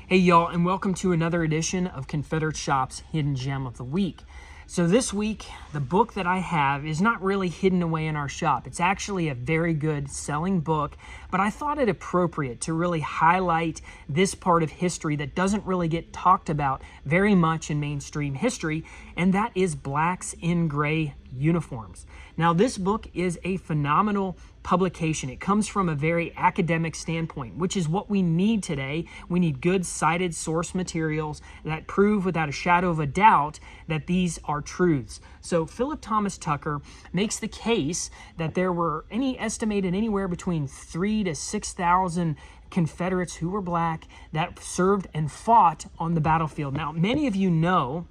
Hey y'all, and welcome to another edition of Confederate Shop's Hidden Gem of the Week. So this week, the book that I have is not really hidden away in our shop. It's actually a very good selling book, but I thought it appropriate to really highlight this part of history that doesn't really get talked about very much in mainstream history, and that is blacks in gray uniforms. Now, this book is a phenomenal publication. It comes from a very academic standpoint, which is what we need today. We need good cited source materials that prove without a shadow of a doubt that these are truths. So Phillip Thomas Tucker makes the case that there were estimated anywhere between 3,000 to 6,000 Confederates who were black that served and fought on the battlefield. Now, many of you know,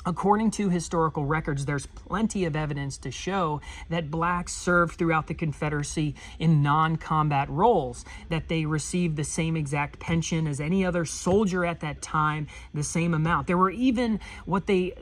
according to historical records, there's plenty of evidence to show that blacks served throughout the Confederacy in non-combat roles, that they received the same exact pension as any other soldier at that time, the same amount. There were even what they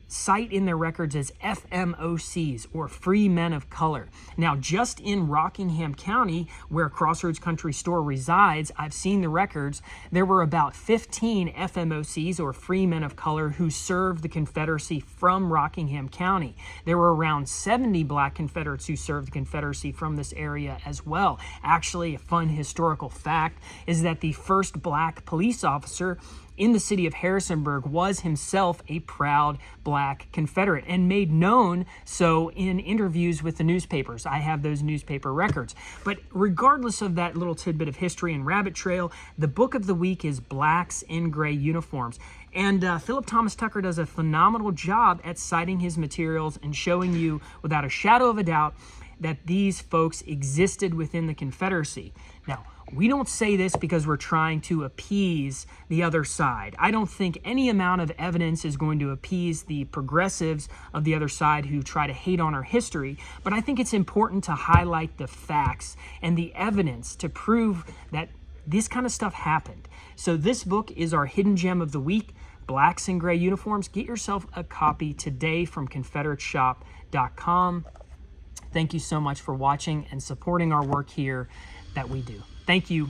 cite in their records as FMOCs, or Free Men of Color. Now, just in Rockingham County, where Crossroads Country Store resides, I've seen the records, there were about 15 FMOCs, or Free Men of Color, who served the Confederacy from Rockingham County. There were around 70 black Confederates who served the Confederacy from this area as well. Actually, a fun historical fact is that the first black police officer in the city of Harrisonburg was himself a proud black Confederate and made known so in interviews with the newspapers. I have those newspaper records. But regardless of that little tidbit of history and rabbit trail, the book of the week is Blacks in Gray Uniforms. And Phillip Thomas Tucker does a phenomenal job at citing his materials and showing you without a shadow of a doubt that these folks existed within the Confederacy. Now, we don't say this because we're trying to appease the other side. I don't think any amount of evidence is going to appease the progressives of the other side who try to hate on our history, but I think it's important to highlight the facts and the evidence to prove that this kind of stuff happened. So this book is our hidden gem of the week, Blacks in Gray Uniforms. Get yourself a copy today from ConfederateShop.com. Thank you so much for watching and supporting our work here that we do. Thank you.